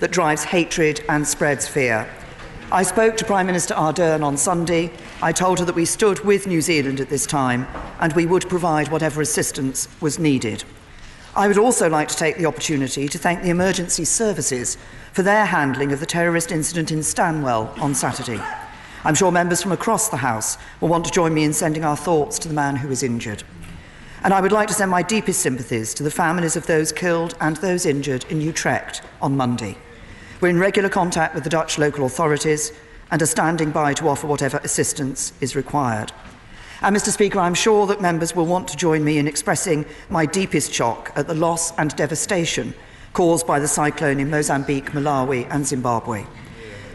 that drives hatred and spreads fear. I spoke to Prime Minister Ardern on Sunday. I told her that we stood with New Zealand at this time and we would provide whatever assistance was needed. I would also like to take the opportunity to thank the emergency services for their handling of the terrorist incident in Stanwell on Saturday. I'm sure members from across the House will want to join me in sending our thoughts to the man who was injured. And I would like to send my deepest sympathies to the families of those killed and those injured in Utrecht on Monday. We're in regular contact with the Dutch local authorities and are standing by to offer whatever assistance is required. And Mr. Speaker, I'm sure that members will want to join me in expressing my deepest shock at the loss and devastation caused by the cyclone in Mozambique, Malawi and Zimbabwe.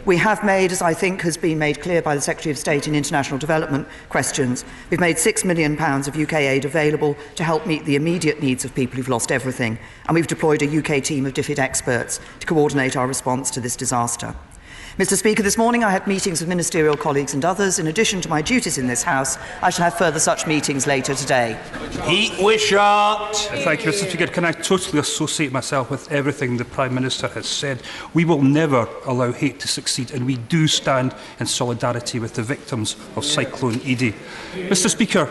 We have made, as I think has been made clear by the Secretary of State in International Development questions, we've made £6 million of UK aid available to help meet the immediate needs of people who've lost everything, and we've deployed a UK team of DFID experts to coordinate our response to this disaster. Mr. Speaker, this morning I had meetings with ministerial colleagues and others. In addition to my duties in this House, I shall have further such meetings later today. Pete Wishart. Thank you, Mr. Speaker. Can I totally associate myself with everything the Prime Minister has said? We will never allow hate to succeed, and we do stand in solidarity with the victims of Cyclone Edie. Mr. Speaker,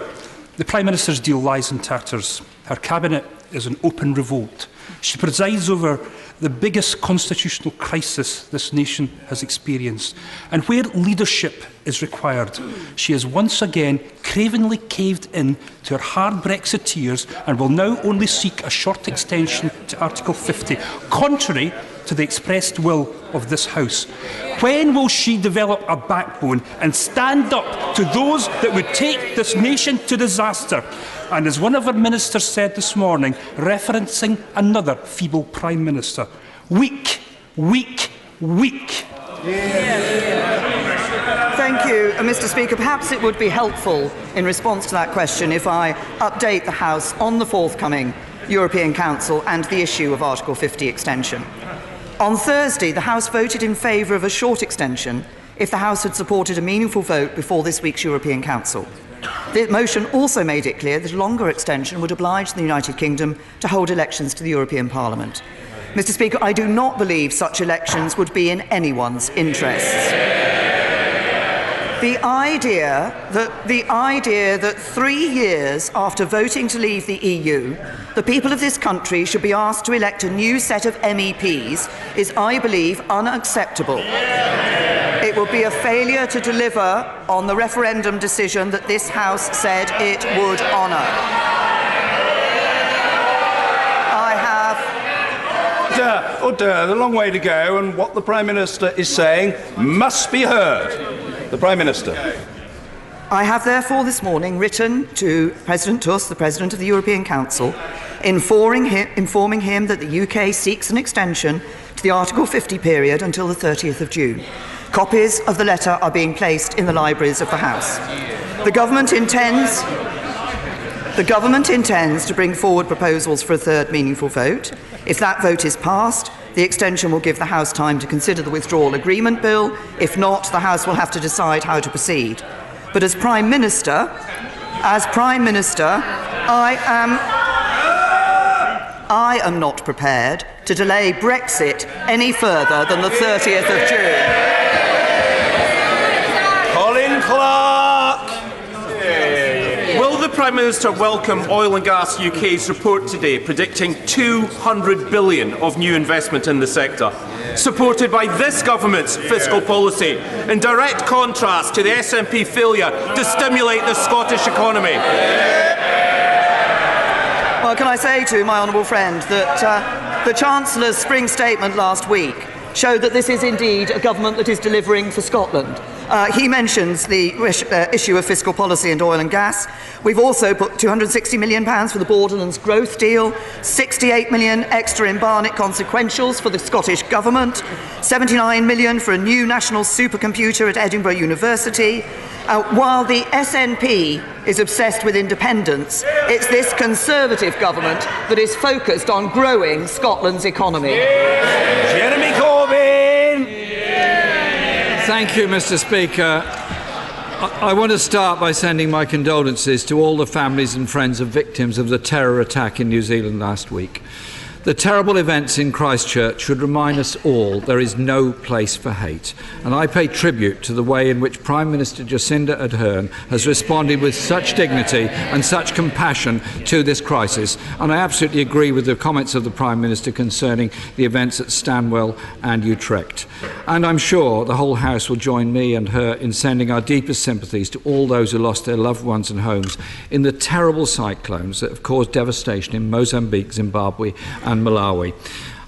the Prime Minister's deal lies in tatters. Her cabinet is in open revolt. She presides over the biggest constitutional crisis this nation has experienced. And where leadership is required, she has once again cravenly caved in to her hard Brexiteers and will now only seek a short extension to Article 50, contrary to the expressed will of this House. When will she develop a backbone and stand up to those that would take this nation to disaster? And as one of our ministers said this morning, referencing another feeble Prime Minister, weak, weak, weak. Thank you, Mr. Speaker. Perhaps it would be helpful in response to that question if I update the House on the forthcoming European Council and the issue of Article 50 extension. On Thursday, the House voted in favour of a short extension if the House had supported a meaningful vote before this week's European Council. The motion also made it clear that a longer extension would oblige the United Kingdom to hold elections to the European Parliament. Mr. Speaker, I do not believe such elections would be in anyone's interests. The idea that 3 years after voting to leave the EU, the people of this country should be asked to elect a new set of MEPs is, I believe, unacceptable. It would be a failure to deliver on the referendum decision that this House said it would honour. Order, the long way to go, and what the Prime Minister is saying must be heard. The Prime Minister. I have therefore this morning written to President Tusk, the President of the European Council, informing him that the UK seeks an extension to the Article 50 period until the 30th of June. Copies of the letter are being placed in the libraries of the House. The government intends to bring forward proposals for a third meaningful vote. If that vote is passed, the extension will give the House time to consider the withdrawal agreement bill. If not, the House will have to decide how to proceed. But as Prime Minister, I am not prepared to delay Brexit any further than the 30th of June. Colin Clark. Will the Prime Minister welcome Oil and Gas UK's report today predicting £200 billion of new investment in the sector, supported by this government's fiscal policy, in direct contrast to the SNP failure to stimulate the Scottish economy? Well, can I say to my honourable friend that the Chancellor's spring statement last week showed that this is indeed a government that is delivering for Scotland. He mentions the issue of fiscal policy and oil and gas. We've also put £260 million for the Borderlands growth deal, £68 million extra in Barnet consequentials for the Scottish Government, £79 million for a new national supercomputer at Edinburgh University. While the SNP is obsessed with independence, it's this Conservative government that is focused on growing Scotland's economy. Jeremy Corbyn. Thank you, Mr. Speaker. I want to start by sending my condolences to all the families and friends of victims of the terror attack in New Zealand last week. The terrible events in Christchurch should remind us all there is no place for hate. And I pay tribute to the way in which Prime Minister Jacinda Ardern has responded with such dignity and such compassion to this crisis. And I absolutely agree with the comments of the Prime Minister concerning the events at Stanwell and Utrecht. And I'm sure the whole House will join me and her in sending our deepest sympathies to all those who lost their loved ones and homes in the terrible cyclones that have caused devastation in Mozambique, Zimbabwe and Malawi.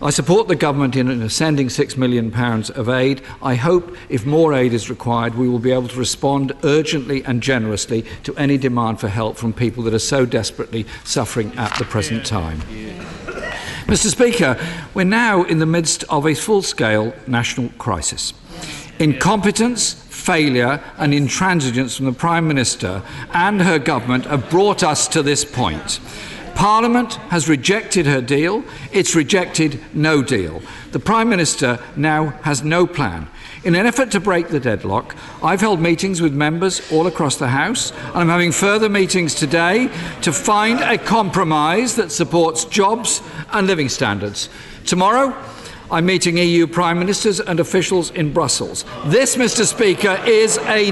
I support the government in sending £6 million of aid. I hope if more aid is required, we will be able to respond urgently and generously to any demand for help from people that are so desperately suffering at the present time. Mr. Speaker, we're now in the midst of a full-scale national crisis. Incompetence, failure and intransigence from the Prime Minister and her government have brought us to this point. Parliament has rejected her deal. It's rejected no deal. The Prime Minister now has no plan. In an effort to break the deadlock, I've held meetings with members all across the House, and I'm having further meetings today to find a compromise that supports jobs and living standards. Tomorrow, I'm meeting EU Prime Ministers and officials in Brussels. This, Mr. Speaker, is a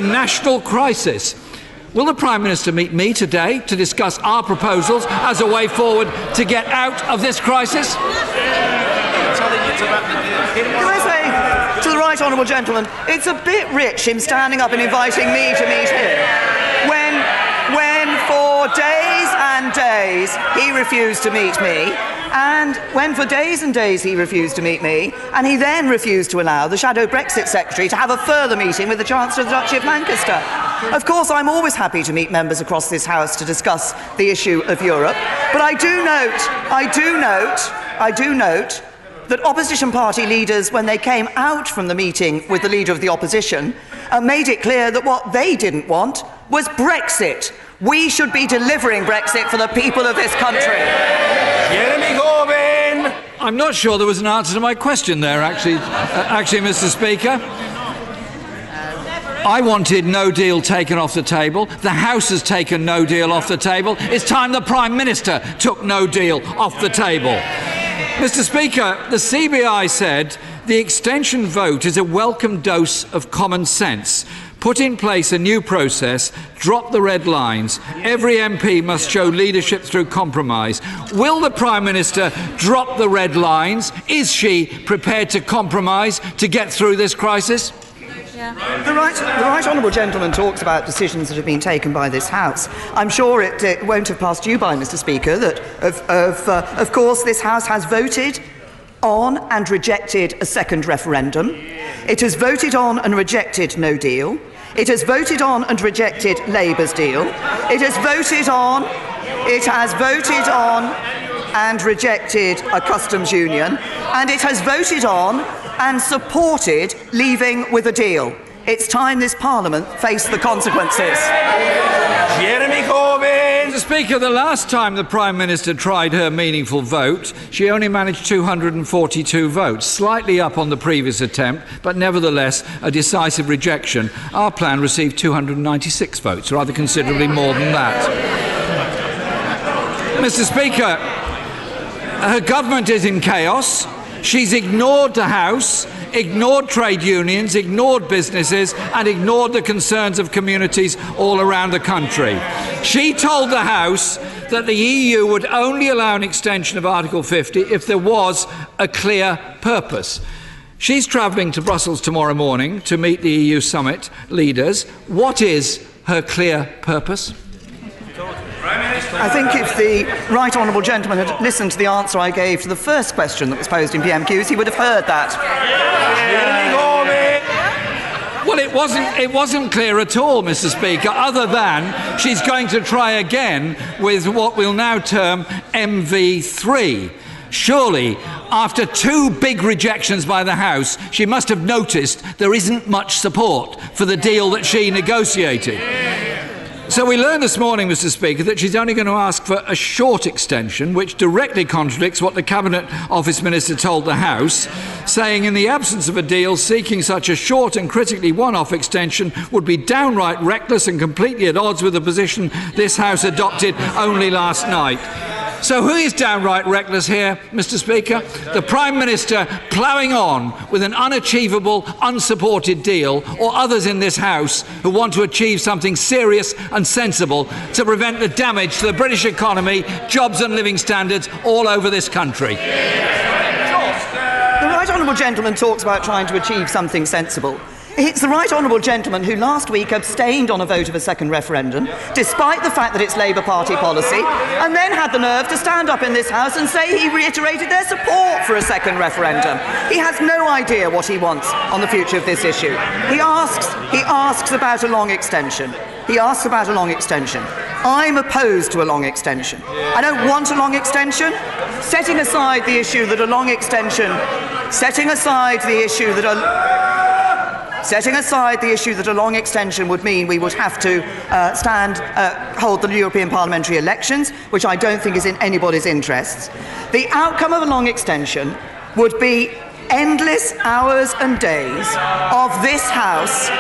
national crisis. Will the Prime Minister meet me today to discuss our proposals as a way forward to get out of this crisis? Can I say to the right honourable gentleman, it's a bit rich him standing up and inviting me to meet him when for days and days he refused to meet me. And when for days and days he refused to meet me, and he then refused to allow the Shadow Brexit Secretary to have a further meeting with the Chancellor of the Duchy of Lancaster. Of course, I'm always happy to meet members across this House to discuss the issue of Europe, but I do note that opposition party leaders, when they came out from the meeting with the Leader of the Opposition, made it clear that what they didn't want was Brexit. We should be delivering Brexit for the people of this country. Jeremy Corbyn! I'm not sure there was an answer to my question there, actually, Mr. Speaker. I wanted no deal taken off the table. The House has taken no deal off the table. It's time the Prime Minister took no deal off the table. Mr. Speaker, the CBI said the extension vote is a welcome dose of common sense. Put in place a new process, drop the red lines. Every MP must show leadership through compromise. Will the Prime Minister drop the red lines? Is she prepared to compromise to get through this crisis? The right honourable gentleman talks about decisions that have been taken by this House. I'm sure it won't have passed you by, Mr. Speaker, that of course this House has voted on and rejected a second referendum. It has voted on and rejected no deal. It has voted on and rejected Labour's deal. It has voted on and rejected a customs union. And it has voted on and supported leaving with a deal. It's time this Parliament faced the consequences. Jeremy Corbyn! Mr. Speaker, the last time the Prime Minister tried her meaningful vote, she only managed 242 votes, slightly up on the previous attempt, but nevertheless a decisive rejection. Our plan received 296 votes, rather considerably more than that. Mr. Speaker, her government is in chaos. She's ignored the House, ignored trade unions, ignored businesses and ignored the concerns of communities all around the country. She told the House that the EU would only allow an extension of Article 50 if there was a clear purpose. She's travelling to Brussels tomorrow morning to meet the EU summit leaders. What is her clear purpose? I think if the right honourable gentleman had listened to the answer I gave to the first question that was posed in PMQs, he would have heard that. Well, it wasn't clear at all, Mr. Speaker, other than she's going to try again with what we'll now term MV3. Surely, after two big rejections by the House, she must have noticed there isn't much support for the deal that she negotiated. So we learned this morning, Mr. Speaker, that she's only going to ask for a short extension, which directly contradicts what the Cabinet Office Minister told the House, saying in the absence of a deal, seeking such a short and critically one-off extension would be downright reckless and completely at odds with the position this House adopted only last night. So who is downright reckless here, Mr. Speaker? The Prime Minister ploughing on with an unachievable, unsupported deal, or others in this House who want to achieve something serious and sensible to prevent the damage to the British economy, jobs and living standards all over this country? The Right Honourable Gentleman talks about trying to achieve something sensible. It's the Right Honourable Gentleman who last week abstained on a vote of a second referendum, despite the fact that it's Labour Party policy, and then had the nerve to stand up in this House and say he reiterated their support for a second referendum. He has no idea what he wants on the future of this issue. He asks about a long extension. He asks about a long extension. I'm opposed to a long extension. I don't want a long extension. Setting aside the issue that a long extension would mean we would have to hold the European parliamentary elections, which I don't think is in anybody's interests. The outcome of a long extension would be endless hours and days of this House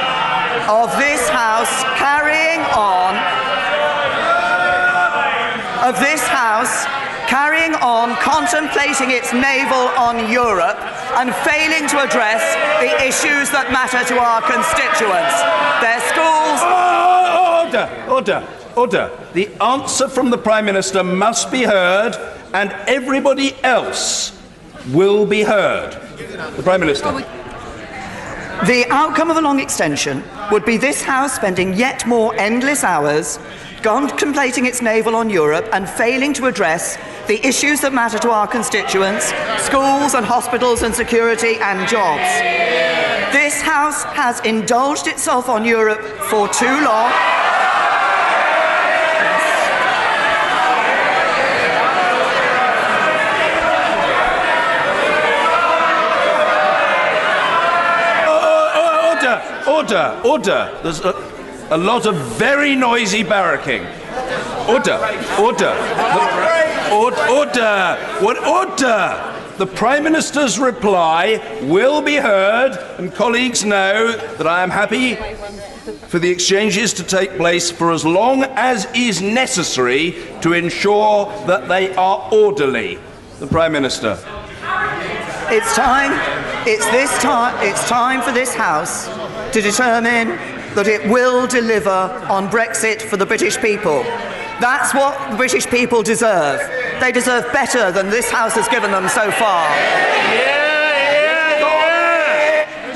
carrying on contemplating its navel on Europe and failing to address the issues that matter to our constituents. Their schools... Order. The answer from the Prime Minister must be heard, and everybody else will be heard. The Prime Minister. The outcome of a long extension would be this House spending yet more endless hours contemplating its navel on Europe and failing to address the issues that matter to our constituents, schools and hospitals and security and jobs. This House has indulged itself on Europe for too long. Order. There's a lot of very noisy barracking. Order. The Prime Minister's reply will be heard, and colleagues know that I am happy for the exchanges to take place for as long as is necessary to ensure that they are orderly. The Prime Minister. It's time for this House to determine that it will deliver on Brexit for the British people. That's what the British people deserve. They deserve better than this House has given them so far.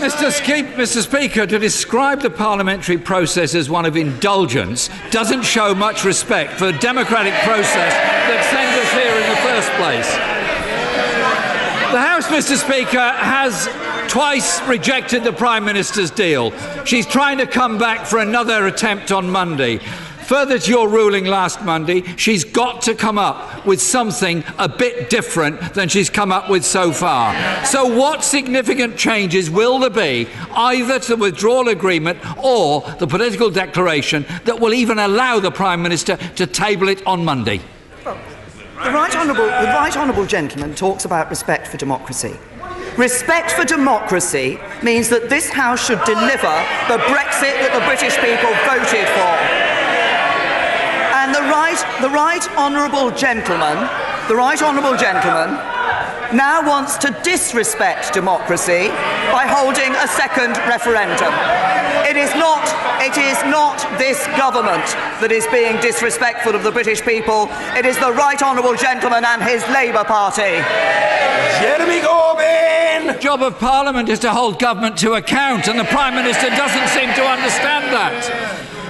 Mr. Speaker, to describe the parliamentary process as one of indulgence doesn't show much respect for the democratic process that sent us here in the first place. The House, Mr. Speaker, has twice rejected the Prime Minister's deal. She's trying to come back for another attempt on Monday. Further to your ruling last Monday, she's got to come up with something a bit different than she's come up with so far. So what significant changes will there be, either to the withdrawal agreement or the political declaration, that will even allow the Prime Minister to table it on Monday? The Right Honourable Gentleman talks about respect for democracy. Respect for democracy means that this House should deliver the Brexit that the British people voted for. And the Right Honourable Gentleman now wants to disrespect democracy by holding a second referendum. It is not this government that is being disrespectful of the British people. It is the Right Honourable Gentleman and his Labour Party. Jeremy Corbyn! The job of Parliament is to hold government to account, and the Prime Minister doesn't seem to understand that.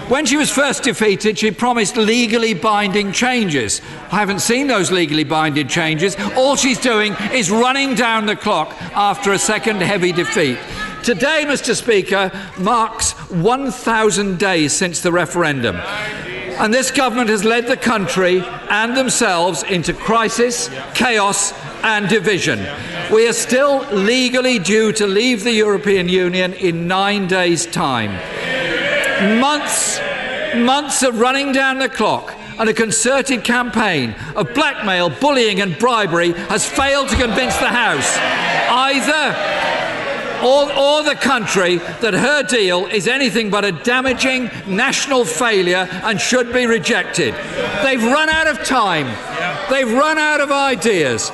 When she was first defeated, she promised legally binding changes. I haven't seen those legally binding changes. All she's doing is running down the clock after a second heavy defeat. Today, Mr. Speaker, marks 1,000 days since the referendum. And this government has led the country and themselves into crisis, chaos and division. We are still legally due to leave the European Union in 9 days' time. Months of running down the clock and a concerted campaign of blackmail, bullying and bribery has failed to convince the House or the country that her deal is anything but a damaging national failure and should be rejected. They've run out of time. They've run out of ideas.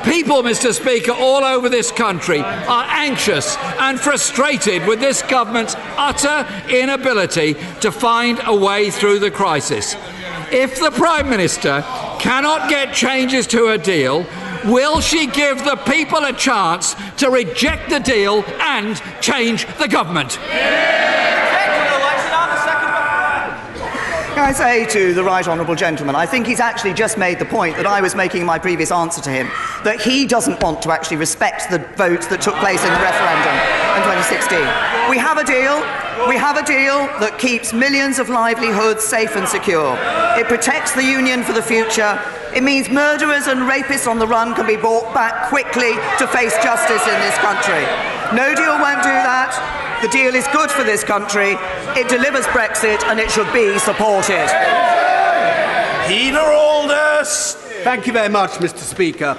People, Mr. Speaker, all over this country are anxious and frustrated with this government's utter inability to find a way through the crisis. If the Prime Minister cannot get changes to her deal, will she give the people a chance to reject the deal and change the government? Can I say to the right honourable gentleman, I think he's actually just made the point that I was making in my previous answer to him, that he doesn't want to actually respect the vote that took place in the referendum in 2016. We have a deal. We have a deal that keeps millions of livelihoods safe and secure. It protects the union for the future. It means murderers and rapists on the run can be brought back quickly to face justice in this country. No deal won't do that. The deal is good for this country. It delivers Brexit and it should be supported. Peter Aldous. Thank you very much, Mr. Speaker.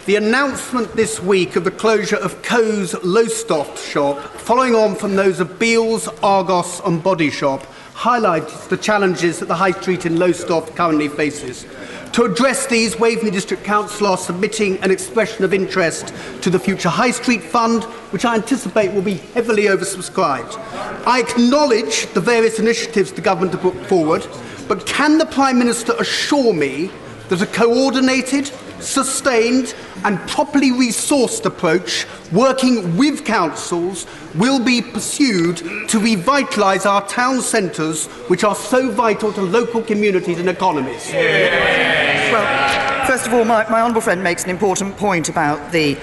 The announcement this week of the closure of Coe's Lowestoft shop, following on from those of Beale's, Argos and Body Shop, highlights the challenges that the High Street in Lowestoft currently faces. To address these, Waveney District Council are submitting an expression of interest to the Future High Street Fund, which I anticipate will be heavily oversubscribed. I acknowledge the various initiatives the government have put forward, but can the Prime Minister assure me that a coordinated, sustained and properly resourced approach, working with councils, will be pursued to revitalise our town centres, which are so vital to local communities and economies? Well, first of all, my honourable friend makes an important point about the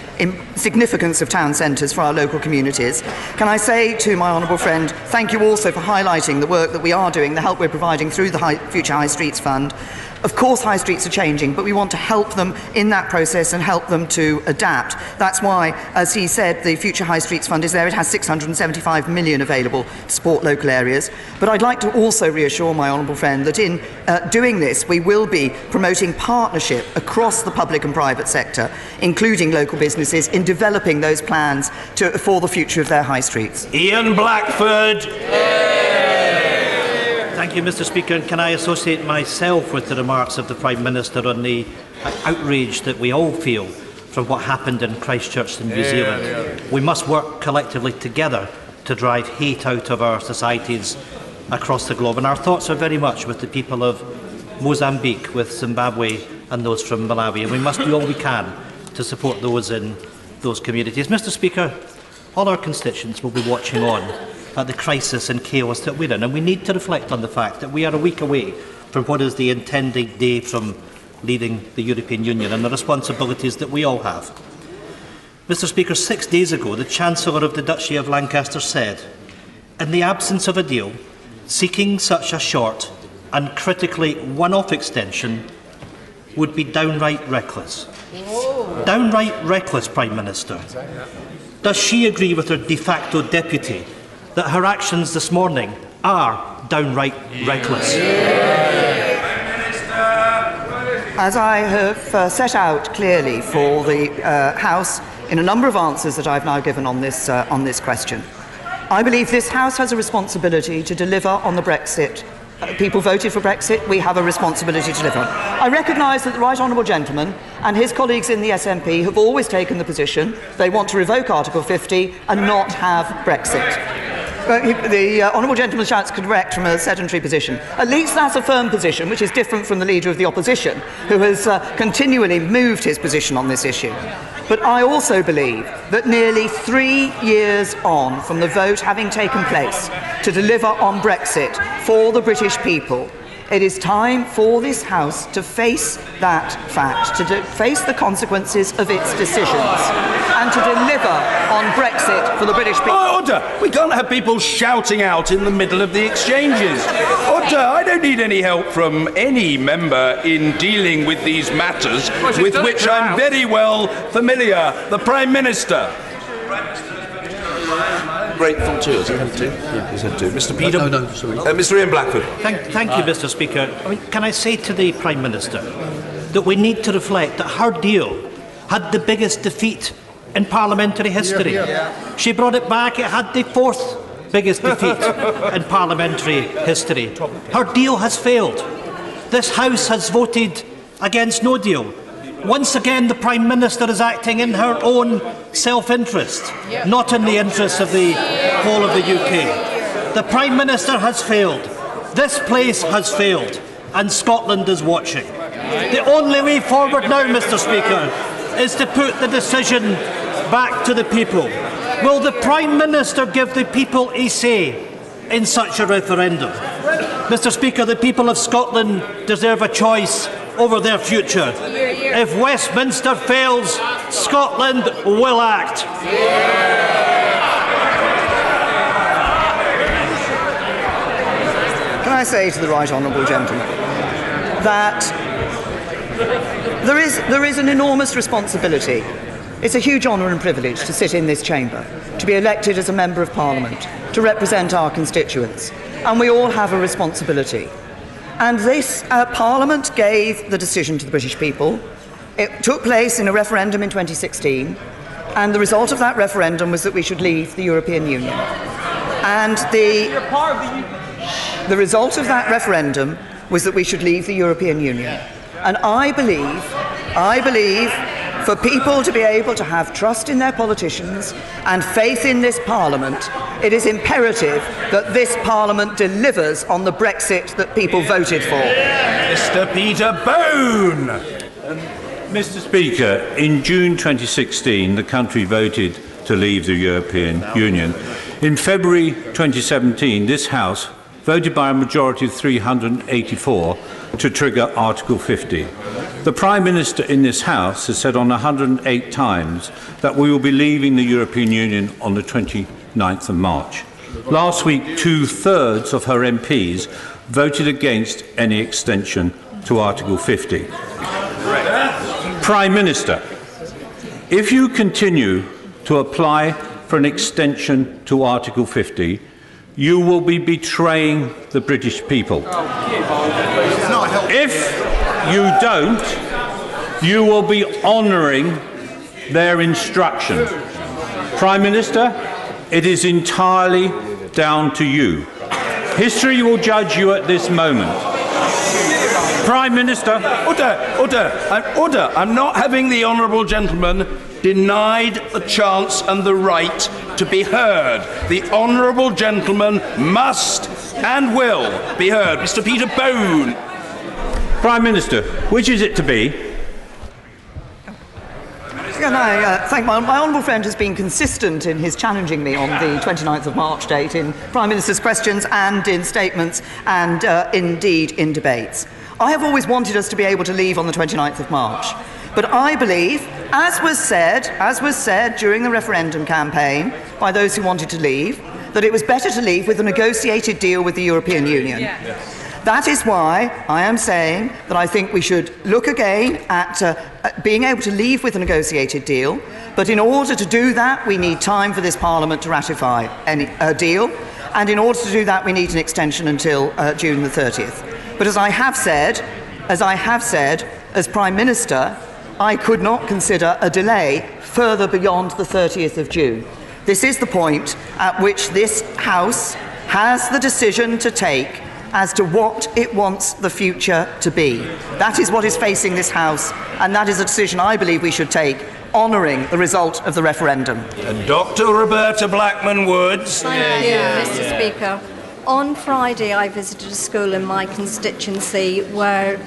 significance of town centres for our local communities. Can I say to my honourable friend, thank you also for highlighting the work that we are doing, the help we're providing through the Future High Streets Fund. Of course, high streets are changing, but we want to help them in that process and help them to adapt. That's why, as he said, the Future High Streets Fund is there. It has 675 million available to support local areas. But I'd like to also reassure my honourable friend that in doing this, we will be promoting partnership across the public and private sector, including local businesses, in developing those plans for the future of their high streets. Ian Blackford. Thank you, Mr. Speaker. And can I associate myself with the remarks of the Prime Minister on the outrage that we all feel from what happened in Christchurch in New Zealand? We must work collectively together to drive hate out of our societies across the globe. And our thoughts are very much with the people of Mozambique, with Zimbabwe and those from Malawi. And we must do all we can to support those in those communities. Mr. Speaker, all our constituents will be watching on at the crisis and chaos that we're in, and we need to reflect on the fact that we are a week away from what is the intended day from leaving the European Union and the responsibilities that we all have. Mr. Speaker, 6 days ago, the Chancellor of the Duchy of Lancaster said, in the absence of a deal, seeking such a short and critically one-off extension would be downright reckless. Downright reckless, Prime Minister. Does she agree with her de facto deputy that her actions this morning are downright reckless? As I have set out clearly for the House in a number of answers that I've now given on this question, I believe this House has a responsibility to deliver on the Brexit. People voted for Brexit, we have a responsibility to deliver. I recognise that the right honourable gentleman and his colleagues in the SNP have always taken the position they want to revoke Article 50 and not have Brexit. The honourable gentleman shouts correct from a sedentary position. At least that's a firm position, which is different from the Leader of the Opposition, who has continually moved his position on this issue. But I also believe that nearly 3 years on from the vote having taken place to deliver on Brexit for the British people, it is time for this House to face that fact, to face the consequences of its decisions, and to deliver on Brexit for the British people. Order! We can't have people shouting out in the middle of the exchanges. Order! I don't need any help from any member in dealing with these matters, with which I'm very well familiar. The Prime Minister. grateful too. Has he had two? Yeah. He's had two. Mr. Peter? No, sorry. Mr. Ian Blackford. Thank you, Mr. Speaker. Can I say to the Prime Minister that we need to reflect that her deal had the biggest defeat in parliamentary history. She brought it back, it had the fourth biggest defeat in parliamentary history. Her deal has failed. This House has voted against no deal. Once again, the Prime Minister is acting in her own self-interest, not in the interests of the whole of the UK. The Prime Minister has failed. This place has failed, and Scotland is watching. The only way forward now, Mr. Speaker, is to put the decision back to the people. Will the Prime Minister give the people a say in such a referendum? Mr. Speaker, the people of Scotland deserve a choice over their future. If Westminster fails, Scotland will act. Can I say to the right honourable gentleman that there is an enormous responsibility. It's a huge honour and privilege to sit in this chamber, to be elected as a Member of Parliament, to represent our constituents. And we all have a responsibility. And this Parliament gave the decision to the British people. It took place in a referendum in 2016, and the result of that referendum was that we should leave the European Union. And the result of that referendum was that we should leave the European Union. And I believe for people to be able to have trust in their politicians and faith in this Parliament, it is imperative that this Parliament delivers on the Brexit that people voted for. Mr. Peter Bone. Mr. Speaker, in June 2016, the country voted to leave the European Union. In February 2017, this House voted by a majority of 384 to trigger Article 50. The Prime Minister in this House has said on 108 times that we will be leaving the European Union on the 29th of March. Last week, 2/3 of her MPs voted against any extension to Article 50. Prime Minister, if you continue to apply for an extension to Article 50, you will be betraying the British people. If you don't, you will be honouring their instruction. Prime Minister, it is entirely down to you. History will judge you at this moment. Prime Minister. Order. I'm not having the honourable gentleman denied the chance and the right to be heard. The honourable gentleman must and will be heard. Mr. Peter Bone. Prime Minister, which is it to be? Can I thank my honourable friend has been consistent in his challenging me on the 29th of March date in Prime Minister's questions and in statements and indeed in debates. I have always wanted us to be able to leave on the 29th of March. But I believe, as was said during the referendum campaign by those who wanted to leave, that it was better to leave with a negotiated deal with the European Union. Yes. That is why I am saying that I think we should look again at being able to leave with a negotiated deal. But in order to do that, we need time for this Parliament to ratify a deal. And in order to do that, we need an extension until June the 30th. But as I have said, as Prime Minister, I could not consider a delay further beyond the 30th of June. This is the point at which this House has the decision to take as to what it wants the future to be. That is what is facing this House, and that is a decision I believe we should take, honouring the result of the referendum. And Dr. Roberta Blackman-Woods. Thank you, Mr. Speaker. On Friday, I visited a school in my constituency where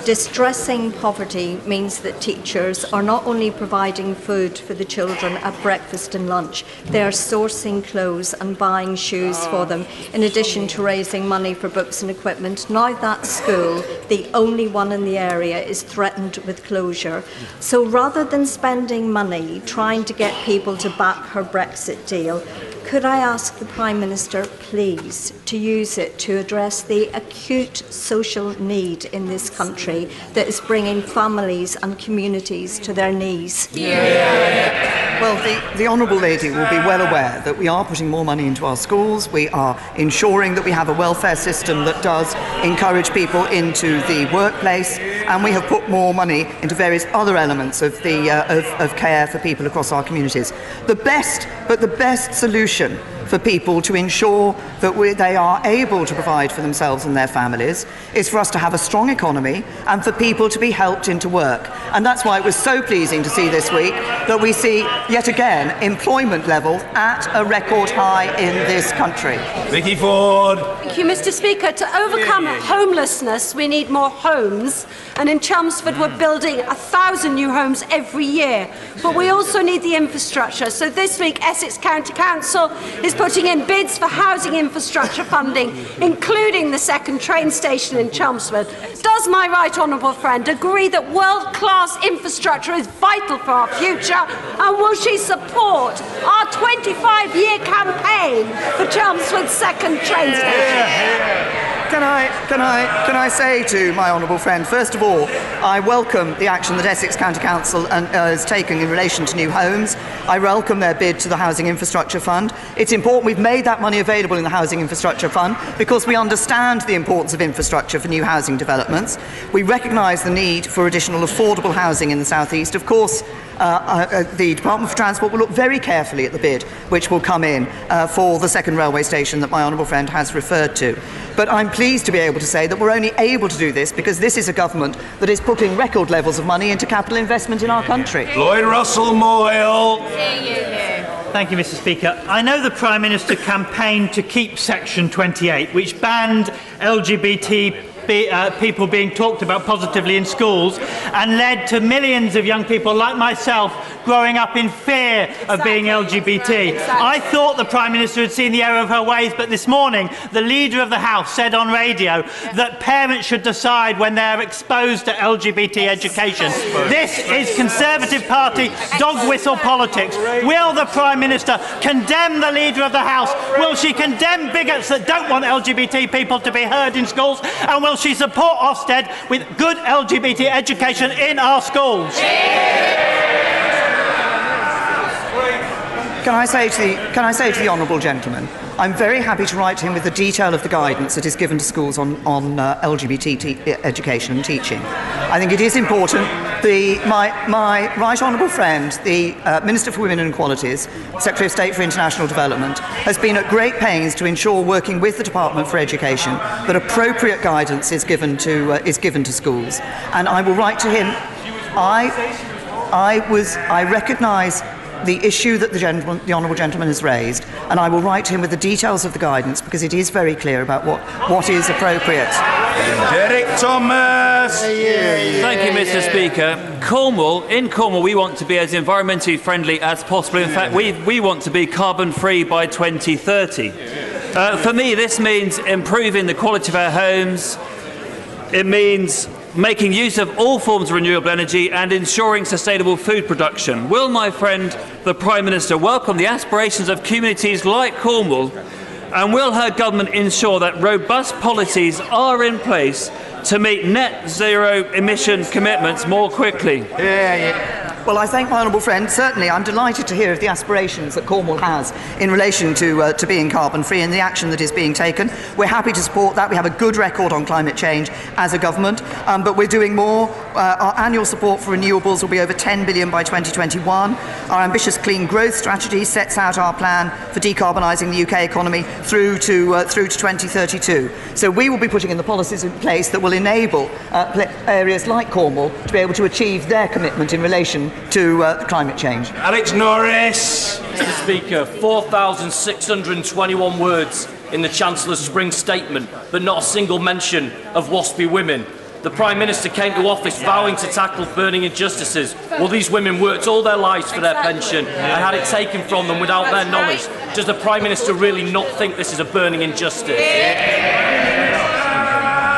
distressing poverty means that teachers are not only providing food for the children at breakfast and lunch, they are sourcing clothes and buying shoes for them, in addition to raising money for books and equipment. Now that school, the only one in the area, is threatened with closure. So rather than spending money trying to get people to back her Brexit deal, could I ask the Prime Minister, please, to use it to address the acute social need in this country that is bringing families and communities to their knees? Yeah. Well, the Honourable Lady will be well aware that we are putting more money into our schools. We are ensuring that we have a welfare system that does encourage people into the workplace, and we have put more money into various other elements of of care for people across our communities. The best solution for people to ensure that they are able to provide for themselves and their families is for us to have a strong economy and for people to be helped into work. And that's why it was so pleasing to see this week that we see, yet again, employment level at a record high in this country. Vicky Ford. Thank you, Mr. Speaker. To overcome homelessness, we need more homes. And in Chelmsford, we're building 1,000 new homes every year. But we also need the infrastructure. So this week, Essex County Council is putting in bids for housing infrastructure funding, including the second train station in Chelmsford. Does my right honourable friend agree that world-class infrastructure is vital for our future? And will she support our 25-year campaign for Chelmsford's second train station? Can I say to my honourable friend, first of all, I welcome the action that Essex County Council is taking in relation to new homes. I welcome their bid to the Housing Infrastructure Fund. It's important we've made that money available in the Housing Infrastructure Fund because we understand the importance of infrastructure for new housing developments. We recognise the need for additional affordable housing in the South East. Of course, the Department for Transport will look very carefully at the bid which will come in for the second railway station that my honourable friend has referred to. But I'm pleased to be able to say that we're only able to do this because this is a government that is putting record levels of money into capital investment in our country. Lloyd Russell Moyle. Thank you, Mr. Speaker. I know the Prime Minister campaigned to keep Section 28, which banned LGBT people being talked about positively in schools and led to millions of young people like myself growing up in fear of being LGBT. I thought the Prime Minister had seen the error of her ways, but this morning the Leader of the House said on radio that parents should decide when they're exposed to LGBT education. This is Conservative Party dog whistle politics. Will the Prime Minister condemn the Leader of the House? Will she condemn bigots that don't want LGBT people to be heard in schools? And will she support Ofsted with good LGBT education in our schools? Can I say to the honourable gentleman, I'm very happy to write to him with the detail of the guidance that is given to schools on LGBT education and teaching. I think it is important. My right honourable friend, the Minister for Women and Equalities, Secretary of State for International Development, has been at great pains to ensure, working with the Department for Education, that appropriate guidance is given to schools. And I will write to him. I recognise the issue that the honourable gentleman has raised, and I will write to him with the details of the guidance because it is very clear about what is appropriate. Derek Thomas. Thank you, Mr. Speaker. In Cornwall, we want to be as environmentally friendly as possible. In fact, we want to be carbon-free by 2030. For me, this means improving the quality of our homes. It means making use of all forms of renewable energy and ensuring sustainable food production. Will my friend, the Prime Minister, welcome the aspirations of communities like Cornwall, and will her government ensure that robust policies are in place to meet net zero emission commitments more quickly? Well, I thank my honourable friend. Certainly, I'm delighted to hear of the aspirations that Cornwall has in relation to being carbon-free and the action that is being taken. We're happy to support that. We have a good record on climate change as a government, but we're doing more. Our annual support for renewables will be over £10 billion by 2021. Our ambitious clean growth strategy sets out our plan for decarbonising the UK economy through to 2032. So we will be putting in the policies in place that will enable areas like Cornwall to be able to achieve their commitment in relation to climate change. Alex Norris. Mr. Speaker, 4,621 words in the Chancellor's spring statement, but not a single mention of WASPy women. The Prime Minister came to office vowing to tackle burning injustices. Well, these women worked all their lives for their pension and had it taken from them without their knowledge. Does the Prime Minister really not think this is a burning injustice?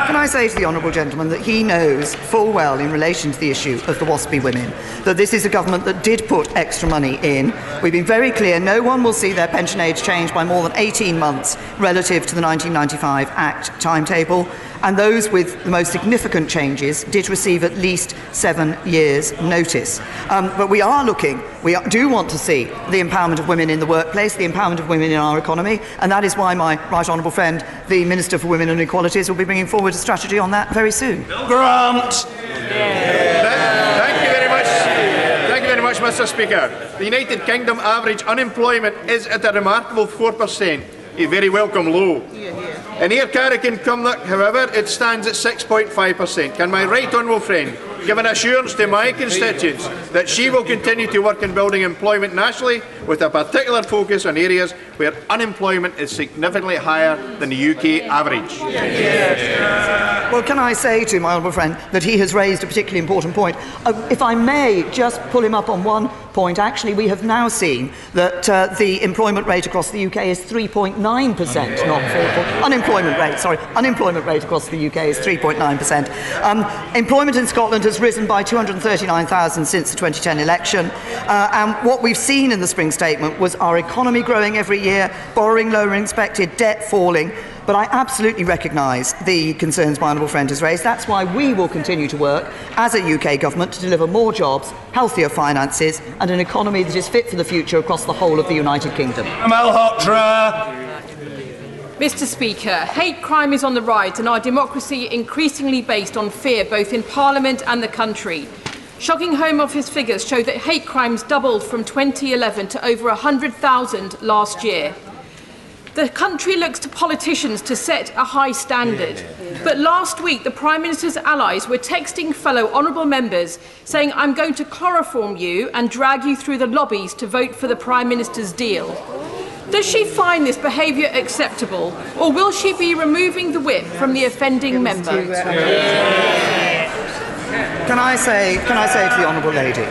Can I I say to the honourable gentleman that he knows full well in relation to the issue of the WASPy women that this is a government that did put extra money in. We've been very clear, no one will see their pension age change by more than 18 months relative to the 1995 Act timetable, and those with the most significant changes did receive at least 7 years' notice. But we do want to see the empowerment of women in the workplace, the empowerment of women in our economy, and that is why my right honourable friend, the Minister for Women and Equalities, will be bringing forward a strategy on that very soon. Grant. Thank you very much. Thank you very much, Mr. Speaker. The United Kingdom average unemployment is at a remarkable 4%, a very welcome low. In Air Carrigan Cumnock, however, it stands at 6.5%. Can my right honourable friend give an assurance to my constituents that she will continue to work in building employment nationally with a particular focus on areas where unemployment is significantly higher than the UK average? Well, can I say to my honourable friend that he has raised a particularly important point? If I may just pull him up on one point, actually, we have now seen that the employment rate across the UK is 3.9%, not 4%. Unemployment rate across the UK is 3.9%. Employment in Scotland has risen by 239,000 since the 2010 election. And what we've seen in the spring statement was our economy growing every year, borrowing lower than expected, debt falling. But I absolutely recognise the concerns my honourable friend has raised. That's why we will continue to work as a UK government to deliver more jobs, healthier finances and an economy that is fit for the future across the whole of the United Kingdom. Mr. Speaker, hate crime is on the rise and our democracy increasingly based on fear both in Parliament and the country. Shocking Home Office figures show that hate crimes doubled from 2011 to over 100,000 last year. The country looks to politicians to set a high standard. But last week, the Prime Minister's allies were texting fellow honourable members saying, "I'm going to chloroform you and drag you through the lobbies to vote for the Prime Minister's deal." Does she find this behaviour acceptable, or will she be removing the whip from the offending member? Can I say to the honourable lady?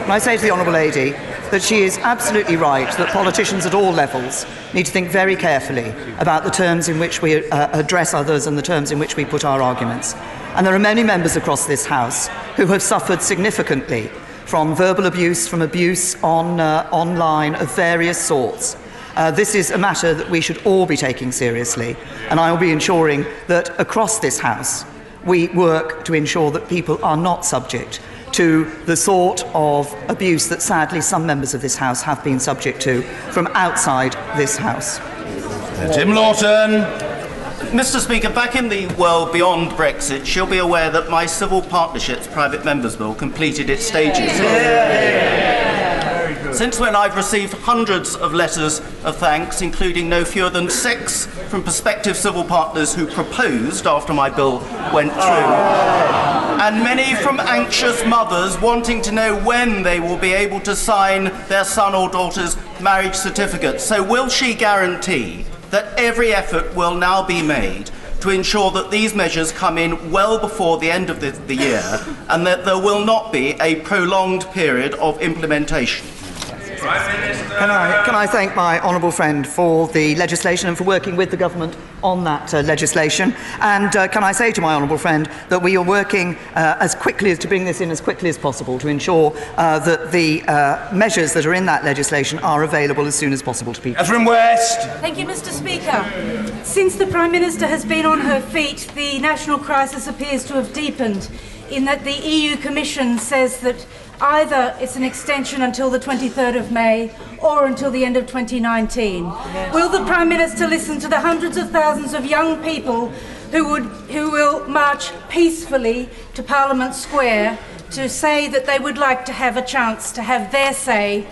Can I say to the honourable lady that she is absolutely right that politicians at all levels need to think very carefully about the terms in which we address others and the terms in which we put our arguments. And there are many members across this House who have suffered significantly from verbal abuse, from abuse online of various sorts. This is a matter that we should all be taking seriously, and I will be ensuring that across this House we work to ensure that people are not subject to the sort of abuse that sadly some members of this House have been subject to from outside this House. Tim Lawton. Mr. Speaker, back in the world beyond Brexit, she'll be aware that my Civil Partnerships Private Members Bill completed its stages. Since when I've received hundreds of letters of thanks, including no fewer than 6 from prospective civil partners who proposed after my bill went through, and many from anxious mothers wanting to know when they will be able to sign their son or daughter's marriage certificate. So will she guarantee that every effort will now be made to ensure that these measures come in well before the end of the year and that there will not be a prolonged period of implementation? Can I thank my honourable friend for the legislation and for working with the government on that legislation? And can I say to my honourable friend that we are working to bring this in as quickly as possible to ensure that the measures that are in that legislation are available as soon as possible to people. Catherine West. Thank you, Mr. Speaker. Since the Prime Minister has been on her feet, the national crisis appears to have deepened in that the EU Commission says that either it's an extension until the 23rd of May or until the end of 2019. Yes. Will the Prime Minister listen to the hundreds of thousands of young people who will march peacefully to Parliament Square to say that they would like to have a chance to have their say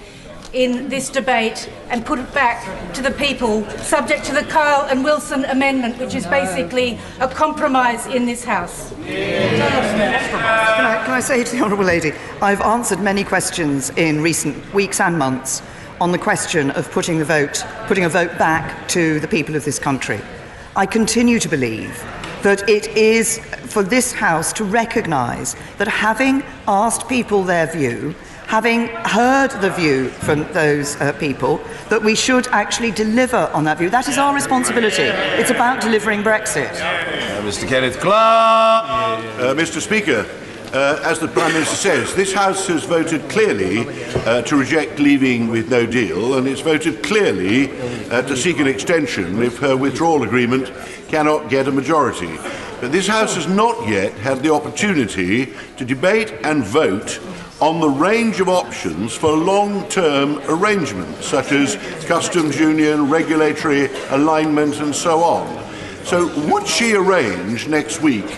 in this debate and put it back to the people, subject to the Kyle and Wilson amendment, which is basically a compromise in this House? Can I say to the honourable lady, I've answered many questions in recent weeks and months on the question of putting a vote back to the people of this country. I continue to believe that it is for this House to recognise that having asked people their view, having heard the view from those people, that we should actually deliver on that view. That is our responsibility. It's about delivering Brexit. Mr. Kenneth Clark. Mr. Speaker, as the Prime Minister says, this House has voted clearly to reject leaving with no deal, and it's voted clearly to seek an extension if her withdrawal agreement cannot get a majority. But this House has not yet had the opportunity to debate and vote on the range of options for long-term arrangements, such as customs union, regulatory alignment, and so on. So would she arrange next week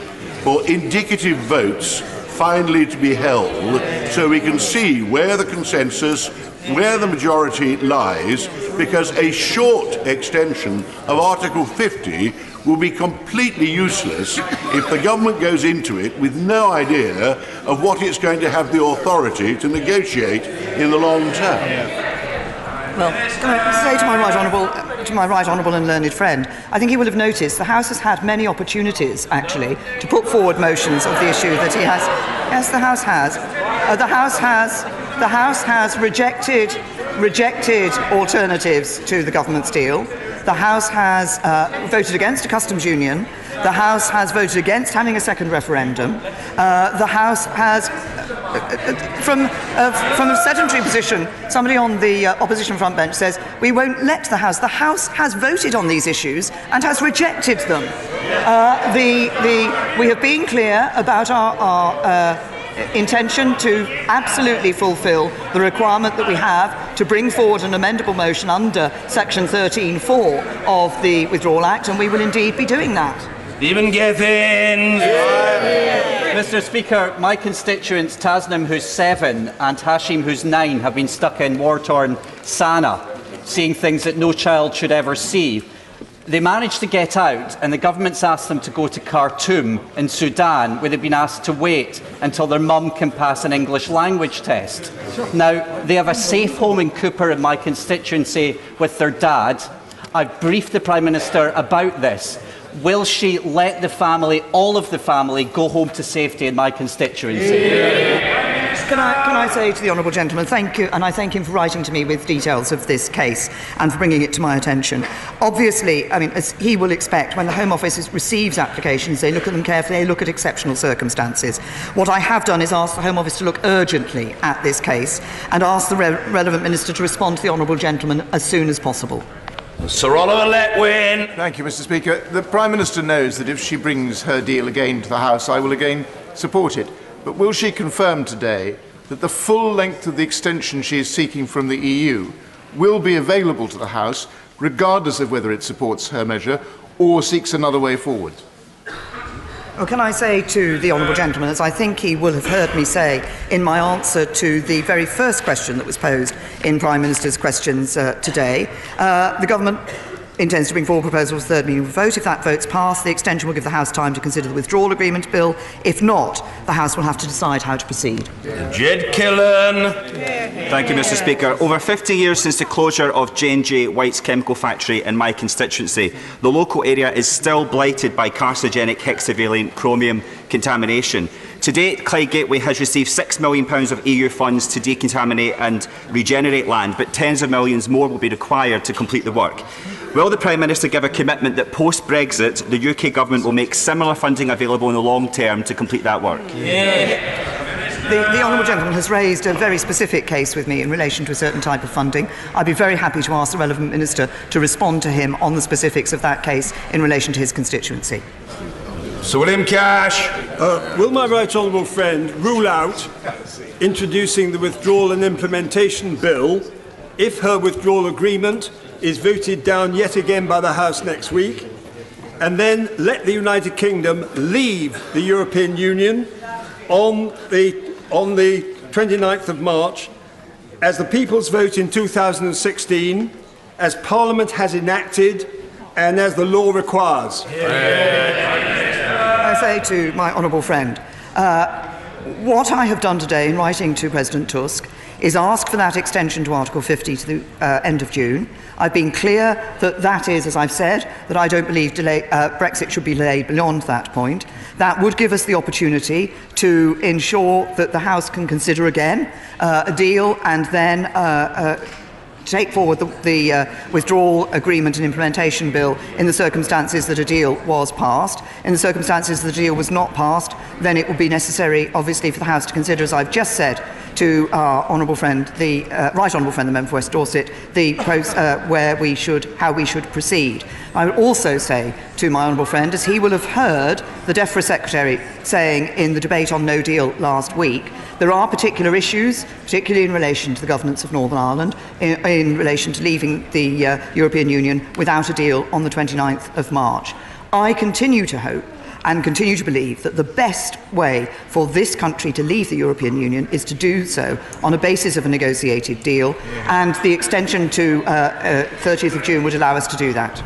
for indicative votes finally to be held so we can see where the consensus, where the majority lies, because a short extension of Article 50 will be completely useless if the government goes into it with no idea of what it's going to have the authority to negotiate in the long term. Well, can I say to my right honourable and learned friend, I think he will have noticed the House has had many opportunities, actually, to put forward motions of the issue that he has. Yes, the House has. The House has rejected alternatives to the government's deal. The House has voted against a customs union. The House has voted against having a second referendum. The House has, from a sedentary position, somebody on the opposition front bench says, we won't let the House. The House has voted on these issues and has rejected them. We have been clear about our intention to absolutely fulfil the requirement that we have to bring forward an amendable motion under Section 13(4) of the Withdrawal Act, and we will indeed be doing that. Stephen Giffins. Mr. Speaker, my constituents Tasnim, who's 7, and Hashim, who's 9, have been stuck in war-torn Sana'a, seeing things that no child should ever see. They managed to get out, and the government's asked them to go to Khartoum in Sudan, where they've been asked to wait until their mum can pass an English language test. Now, they have a safe home in Cooper in my constituency with their dad. I've briefed the Prime Minister about this. Will she let the family, all of the family, go home to safety in my constituency? Can I say to the honourable gentleman, thank you, and I thank him for writing to me with details of this case and for bringing it to my attention. Obviously, I mean, as he will expect, when the Home Office receives applications, they look at them carefully, they look at exceptional circumstances. What I have done is ask the Home Office to look urgently at this case and ask the relevant Minister to respond to the honourable gentleman as soon as possible. Sir Oliver Letwin. Thank you, Mr. Speaker. The Prime Minister knows that if she brings her deal again to the House, I will again support it. But will she confirm today that the full length of the extension she is seeking from the EU will be available to the House, regardless of whether it supports her measure or seeks another way forward? Well, can I say to the honourable gentleman, as I think he will have heard me say in my answer to the very first question that was posed in Prime Minister's questions today, the government intends to bring forward proposals for third meaningful vote. If that vote's passed, the extension will give the House time to consider the withdrawal agreement bill. If not, the House will have to decide how to proceed. Jed Killen. Thank you, Mr. Speaker. Over 50 years since the closure of J&J White's chemical factory in my constituency, the local area is still blighted by carcinogenic hexavalent chromium contamination. To date, Clyde Gateway has received £6 million of EU funds to decontaminate and regenerate land, but tens of millions more will be required to complete the work. Will the Prime Minister give a commitment that post-Brexit, the UK Government will make similar funding available in the long term to complete that work? The honourable gentleman has raised a very specific case with me in relation to a certain type of funding. I'd be very happy to ask the relevant Minister to respond to him on the specifics of that case in relation to his constituency. Sir William Cash. Will my right honourable friend rule out introducing the withdrawal and implementation bill if her withdrawal agreement is voted down yet again by the House next week, and then let the United Kingdom leave the European Union on the 29th of March as the people's vote in 2016, as Parliament has enacted and as the law requires? I say to my honourable friend, what I have done today in writing to President Tusk is ask for that extension to Article 50 to the end of June. I've been clear that that is, as I've said, that I don't believe Brexit should be delayed beyond that point. That would give us the opportunity to ensure that the House can consider again a deal and then take forward the withdrawal agreement and implementation bill in the circumstances that a deal was passed. In the circumstances that the deal was not passed, then it would be necessary, obviously, for the House to consider, as I've just said, to our honourable friend, the right honourable friend, the member for West Dorset, how we should proceed. I would also say to my honourable friend, as he will have heard the DEFRA Secretary saying in the debate on no deal last week, there are particular issues, particularly in relation to the governance of Northern Ireland, in relation to leaving the European Union without a deal on the 29th of March. I continue to hope and continue to believe that the best way for this country to leave the European Union is to do so on a basis of a negotiated deal, and the extension to 30th of June would allow us to do that.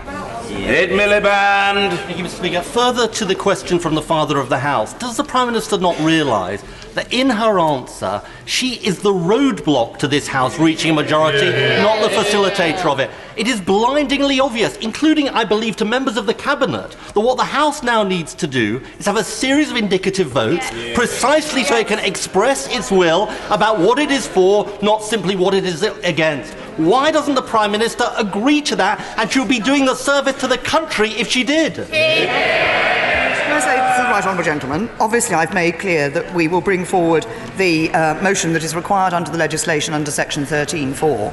Ed Miliband. Thank you, Mr. Speaker. Further to the question from the Father of the House, does the Prime Minister not realise that in her answer she is the roadblock to this House reaching a majority, not the facilitator of it? It is blindingly obvious, including, I believe, to members of the Cabinet, that what the House now needs to do is have a series of indicative votes, precisely so it can express its will about what it is for, not simply what it is against. Why doesn't the Prime Minister agree to that? And she would be doing a service to the country if she did. Can I say to the right honourable gentleman, obviously I've made clear that we will bring forward the motion that is required under the legislation under section 13(4).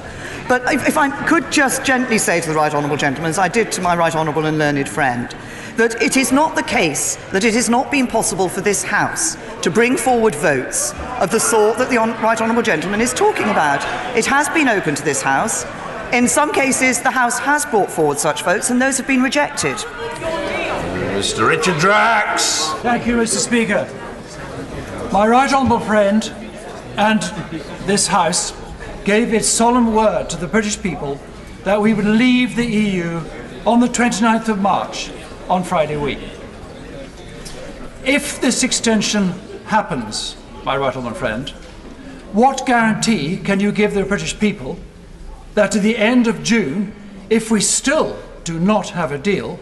But if I could just gently say to the right honourable gentleman, as I did to my right honourable and learned friend, that it is not the case that it has not been possible for this House to bring forward votes of the sort that the right honourable gentleman is talking about. It has been open to this House. In some cases, the House has brought forward such votes, and those have been rejected. Mr. Richard Drax. Thank you, Mr. Speaker. My right honourable friend and this House gave its solemn word to the British people that we would leave the EU on the 29th of March, on Friday week. If this extension happens, my right honourable friend, what guarantee can you give the British people that at the end of June, if we still do not have a deal,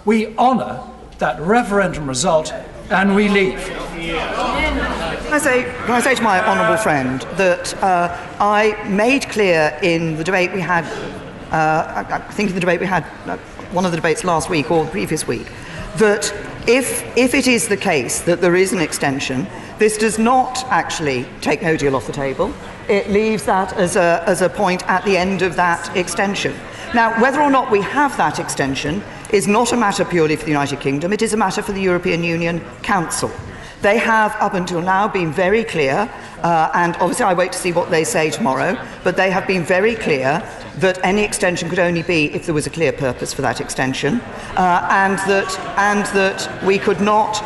we honour that referendum result and we leave? Can I say to my honourable friend that I made clear in the debate we had, I think in the debate we had, one of the debates last week or the previous week, that if it is the case that there is an extension, this does not actually take no deal off the table. It leaves that as a point at the end of that extension. Now, whether or not we have that extension is not a matter purely for the United Kingdom, it is a matter for the European Union Council. They have, up until now, been very clear, and obviously I wait to see what they say tomorrow, but they have been very clear that any extension could only be if there was a clear purpose for that extension, and that we could not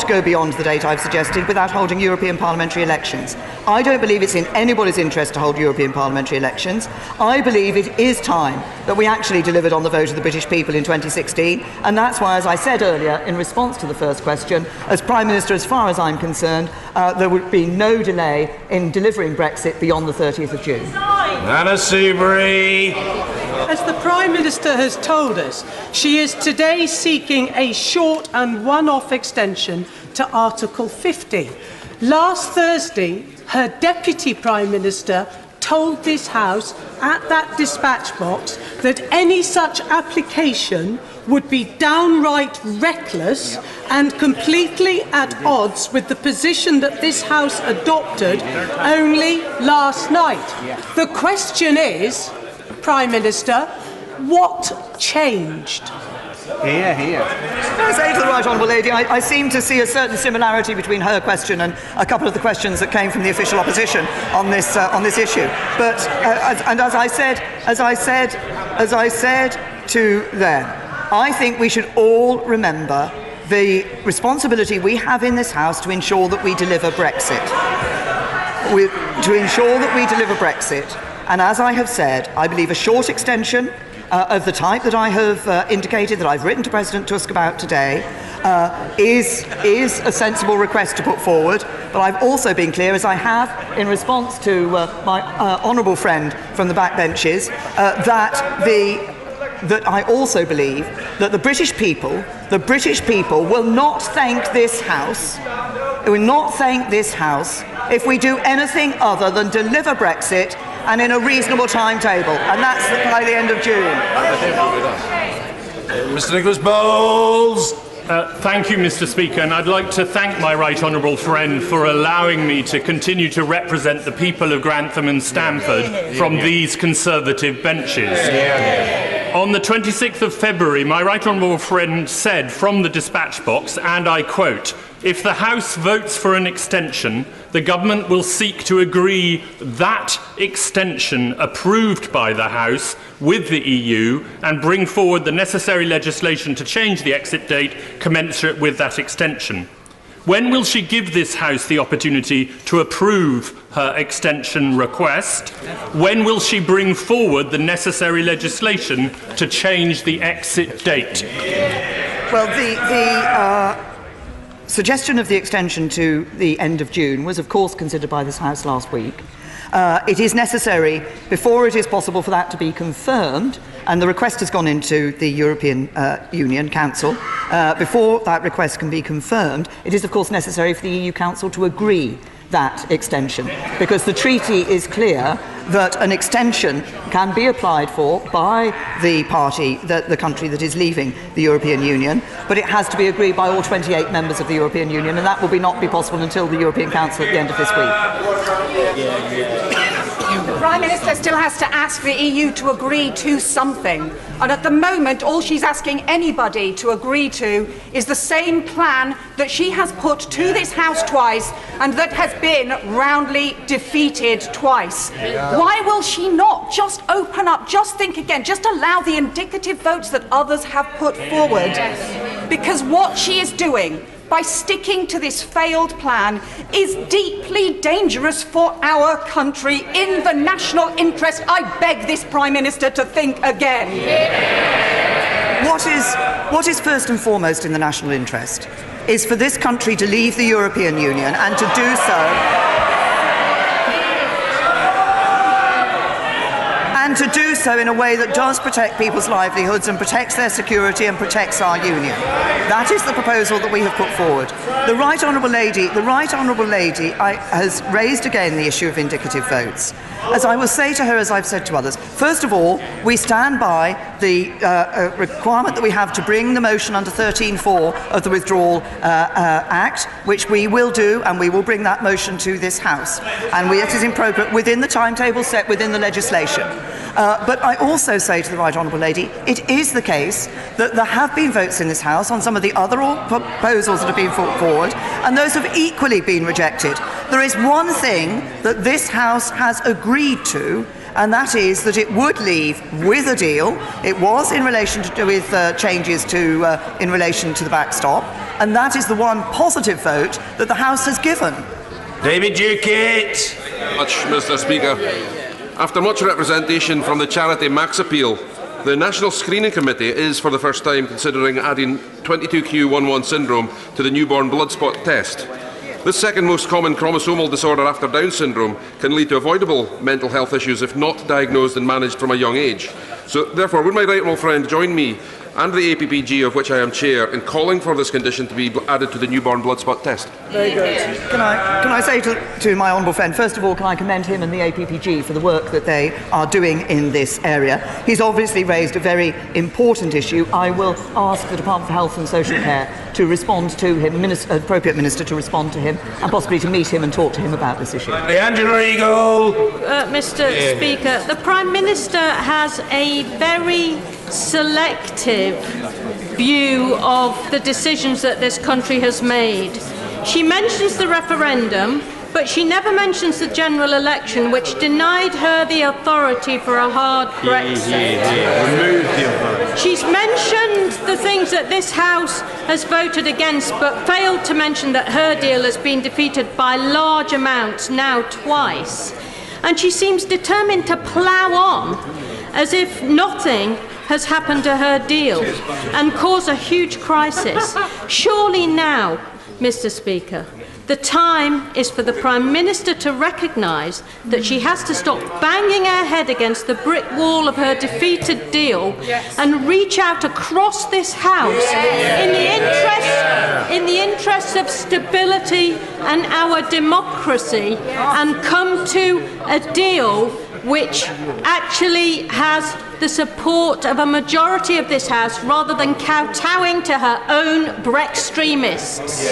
go beyond the date I've suggested without holding European parliamentary elections. I don't believe it's in anybody's interest to hold European parliamentary elections. I believe it is time that we actually delivered on the vote of the British people in 2016, and that's why, as I said earlier, in response to the first question, as Prime Minister, as far as I'm concerned, there would be no delay in delivering Brexit beyond the 30th of June. Anna Seabury. As the Prime Minister has told us, she is today seeking a short and one-off extension to Article 50. Last Thursday, her Deputy Prime Minister told this House at that dispatch box that any such application would be downright reckless and completely at odds with the position that this House adopted only last night. The question is, Prime Minister, what changed? Can I say to the right honourable lady, I seem to see a certain similarity between her question and a couple of the questions that came from the official opposition on this issue. But as I said to them, I think we should all remember the responsibility we have in this House to ensure that we deliver Brexit. And as I have said, I believe a short extension of the type that I have indicated, that I've written to President Tusk about today, is a sensible request to put forward. But I've also been clear, as I have in response to my honourable friend from the backbenches, that I also believe that the British people will not thank this House, if we do anything other than deliver Brexit and in a reasonable timetable, and that's by the end of June. Mr. Nicholas Bowles. Thank you, Mr. Speaker, and I'd like to thank my right honourable friend for allowing me to continue to represent the people of Grantham and Stamford from these Conservative benches. On the 26th of February, my right honourable friend said from the dispatch box, and I quote, "If the House votes for an extension, the government will seek to agree that extension approved by the House with the EU and bring forward the necessary legislation to change the exit date commensurate with that extension. When will she give this House the opportunity to approve her extension request? When will she bring forward the necessary legislation to change the exit date?" Well, the suggestion of the extension to the end of June was, of course, considered by this House last week. It is necessary, before it is possible for that to be confirmed, and the request has gone into the European Union Council, before that request can be confirmed, it is, of course, necessary for the EU Council to agree that extension, because the treaty is clear that an extension can be applied for by the party, the country that is leaving the European Union, but it has to be agreed by all 28 members of the European Union, and that will not be possible until the European Council at the end of this week. The Prime Minister still has to ask the EU to agree to something, and at the moment all she's asking anybody to agree to is the same plan that she has put to this House twice and that has been roundly defeated twice. Why will she not just open up, just think again, just allow the indicative votes that others have put forward? Because what she is doing by sticking to this failed plan is deeply dangerous for our country. In the national interest, I beg this Prime Minister to think again. What is first and foremost in the national interest is for this country to leave the European Union, and to do so in a way that does protect people's livelihoods and protects their security and protects our union. That is the proposal that we have put forward. The Right Honourable Lady has raised again the issue of indicative votes. As I will say to her, as I've said to others, first of all, we stand by the requirement that we have to bring the motion under 13.4 of the Withdrawal Act, which we will do, and we will bring that motion to this House. And it is appropriate within the timetable set within the legislation. But I also say to the Right Honourable Lady, it is the case that there have been votes in this House on some of the other proposals that have been put forward, and those have equally been rejected. There is one thing that this House has agreed to, and that is that it would leave with a deal. It was in relation to changes in relation to the backstop, and that is the one positive vote that the House has given. David Duquette. Much, Mr. Speaker. After much representation from the charity Max Appeal, the National Screening Committee is for the first time considering adding 22q11 syndrome to the newborn blood spot test. This second most common chromosomal disorder after Down syndrome can lead to avoidable mental health issues if not diagnosed and managed from a young age. So therefore, would my right honourable friend join me and the APPG, of which I am chair, in calling for this condition to be added to the newborn blood spot test? Very good. Can I say to my honourable friend, first of all, can I commend him and the APPG for the work that they are doing in this area. He's obviously raised a very important issue. I will ask the Department for Health and Social Care to respond to him, appropriate minister to respond to him, and possibly to meet him and talk to him about this issue. Angela Eagle. Mr. Speaker, the Prime Minister has a very selective view of the decisions that this country has made. She mentions the referendum, but she never mentions the general election, which denied her the authority for a hard Brexit. She's mentioned the things that this House has voted against, but failed to mention that her deal has been defeated by large amounts now twice. And she seems determined to plough on as if nothing has happened to her deal and caused a huge crisis. Surely now, Mr. Speaker, the time is for the Prime Minister to recognise that she has to stop banging her head against the brick wall of her defeated deal and reach out across this House in the interest of stability and our democracy and come to a deal which actually has the support of a majority of this House rather than kowtowing to her own Brextremists.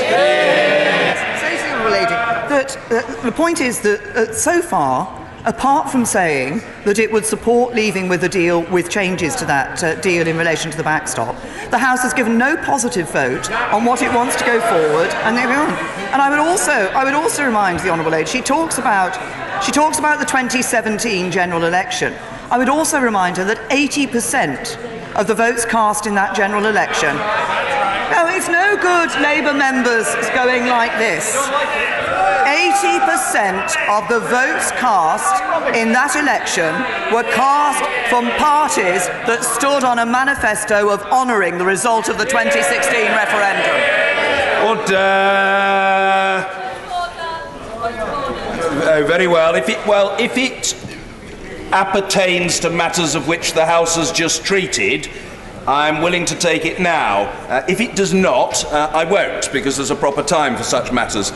The point is that so far, apart from saying that it would support leaving with a deal with changes to that deal in relation to the backstop, the House has given no positive vote on what it wants to go forward, and there we are. And I would also remind the honourable lady, she talks about the 2017 general election. I would also remind her that 80% of the votes cast in that general election. No, it's no good Labour members going like this. 80% of the votes cast in that election were cast from parties that stood on a manifesto of honouring the result of the 2016 referendum. Oh, very well. If it appertains to matters of which the House has just treated, I'm willing to take it now. If it does not, I won't, because there's a proper time for such matters.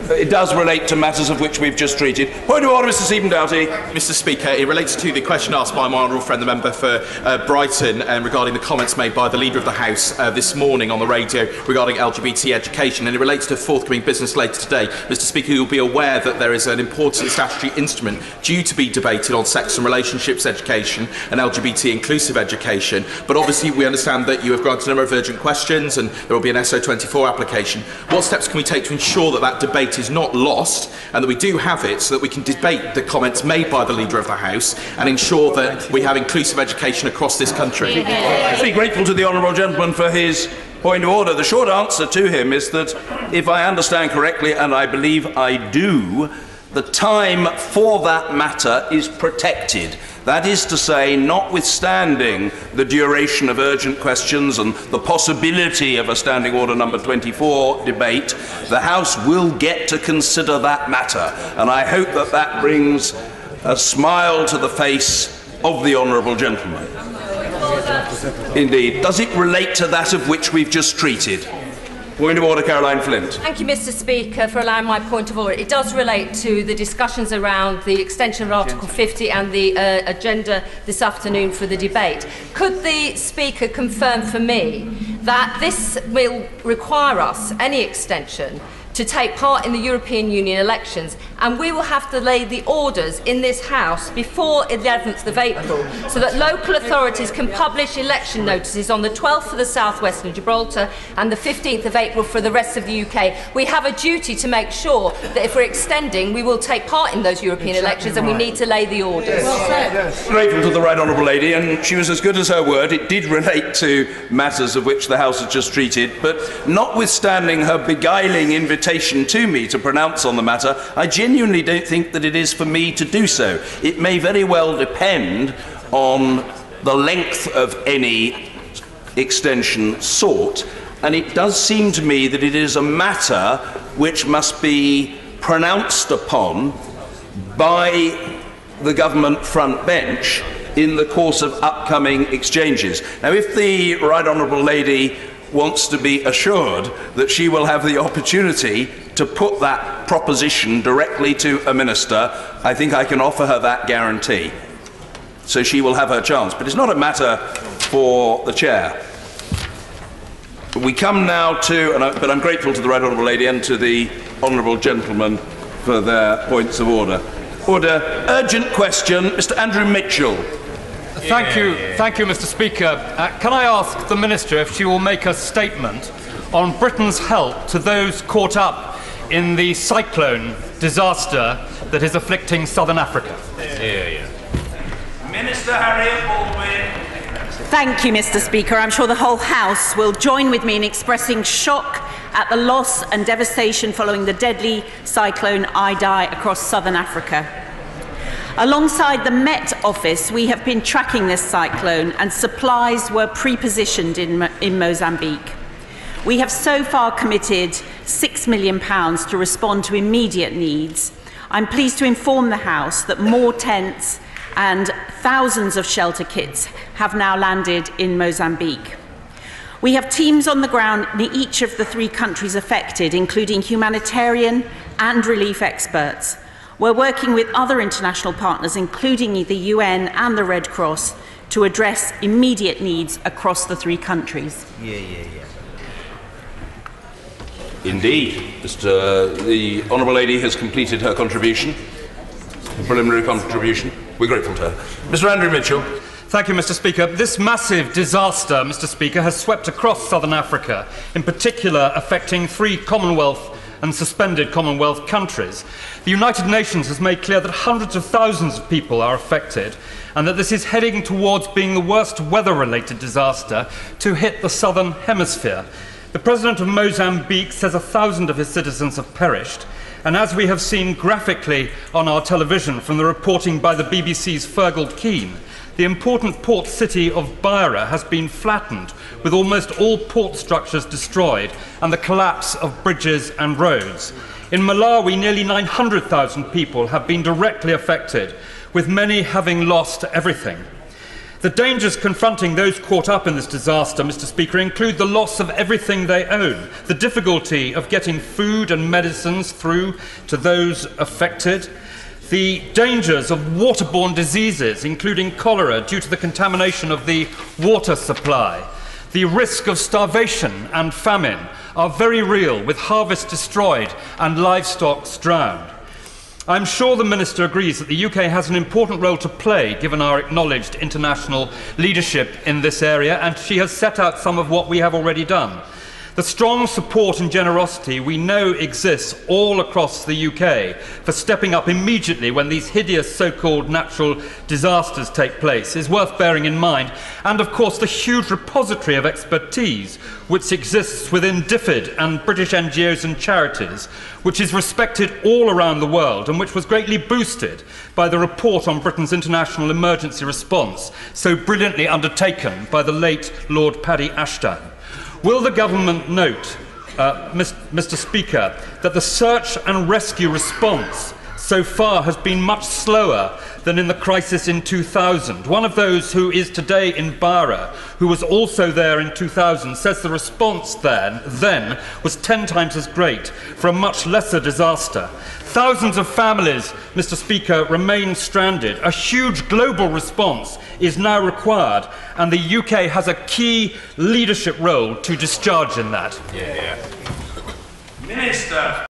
It does relate to matters of which we've just treated. Point of order, Mr. Stephen Doughty. Mr. Speaker, it relates to the question asked by my honourable friend, the member for Brighton, regarding the comments made by the Leader of the House this morning on the radio regarding LGBT education, and it relates to forthcoming business later today. Mr. Speaker, you'll be aware that there is an important statutory instrument due to be debated on sex and relationships education and LGBT inclusive education, but obviously we understand that you have granted a number of urgent questions and there will be an SO24 application. What steps can we take to ensure that that debate is not lost and that we do have it so that we can debate the comments made by the Leader of the House and ensure that we have inclusive education across this country? I'm very grateful to the honourable gentleman for his point of order. The short answer to him is that, if I understand correctly, and I believe I do, the time for that matter is protected. That is to say, notwithstanding the duration of urgent questions and the possibility of a Standing Order number 24 debate, the House will get to consider that matter. And I hope that that brings a smile to the face of the honourable gentleman. Indeed. Does it relate to that of which we've just treated? Point of order, Caroline Flint. Thank you, Mr. Speaker, for allowing my point of order. It does relate to the discussions around the extension of Article 50 and the agenda this afternoon for the debate. Could the Speaker confirm for me that this will require us, any extension, to take part in the European Union elections, and we will have to lay the orders in this House before 11th of April so that local authorities can publish election notices on the 12th for the South West and Gibraltar and the 15th of April for the rest of the UK. We have a duty to make sure that if we're extending, we will take part in those European elections, and we need to lay the orders. Grateful to the right honourable lady, and she was as good as her word. It did relate to matters of which the House has just treated, but notwithstanding her beguiling invitation to me to pronounce on the matter, I genuinely don't think that it is for me to do so. It may very well depend on the length of any extension sought, and it does seem to me that it is a matter which must be pronounced upon by the government front bench in the course of upcoming exchanges. Now, if the right honourable lady wants to be assured that she will have the opportunity to put that proposition directly to a minister, I think I can offer her that guarantee. So she will have her chance. But it's not a matter for the chair. We come now to, but I'm grateful to the right honourable lady and to the honourable gentleman for their points of order. Order. Urgent question, Mr. Andrew Mitchell. Thank you, Mr. Speaker. Can I ask the Minister if she will make a statement on Britain's help to those caught up in the cyclone disaster that is afflicting southern Africa? Minister Harriet Baldwin. Thank you, Mr. Speaker. I'm sure the whole House will join with me in expressing shock at the loss and devastation following the deadly cyclone Idai across southern Africa. Alongside the Met Office, we have been tracking this cyclone, and supplies were pre-positioned in Mozambique. We have so far committed £6 million to respond to immediate needs. I'm pleased to inform the House that more tents and thousands of shelter kits have now landed in Mozambique. We have teams on the ground in each of the 3 countries affected, including humanitarian and relief experts. We're working with other international partners, including the UN and the Red Cross, to address immediate needs across the 3 countries. Indeed. The Honourable Lady has completed her contribution, a preliminary contribution. We're grateful to her. Mr. Andrew Mitchell. Thank you, Mr. Speaker. This massive disaster, Mr. Speaker, has swept across southern Africa, in particular affecting 3 Commonwealth and suspended Commonwealth countries. The United Nations has made clear that hundreds of thousands of people are affected, and that this is heading towards being the worst weather-related disaster to hit the southern hemisphere. The President of Mozambique says 1,000 of his citizens have perished, and as we have seen graphically on our television from the reporting by the BBC's Fergal Keane, the important port city of Beira has been flattened, with almost all port structures destroyed and the collapse of bridges and roads. In Malawi, nearly 900,000 people have been directly affected, with many having lost everything. The dangers confronting those caught up in this disaster, Mr. Speaker, include the loss of everything they own, the difficulty of getting food and medicines through to those affected, the dangers of waterborne diseases, including cholera due to the contamination of the water supply. The risk of starvation and famine are very real, with harvests destroyed and livestock drowned. I'm sure the Minister agrees that the UK has an important role to play, given our acknowledged international leadership in this area, and she has set out some of what we have already done. The strong support and generosity we know exists all across the UK for stepping up immediately when these hideous so-called natural disasters take place is worth bearing in mind, and of course the huge repository of expertise which exists within DFID and British NGOs and charities, which is respected all around the world and which was greatly boosted by the report on Britain's international emergency response, so brilliantly undertaken by the late Lord Paddy Ashton. Will the government note, Mr. Speaker, that the search and rescue response so far has been much slower than in the crisis in 2000? One of those who is today in Beira, who was also there in 2000, says the response then was 10 times as great for a much lesser disaster. Thousands of families, Mr. Speaker, remain stranded. A huge global response is now required, and the UK has a key leadership role to discharge in that. Minister.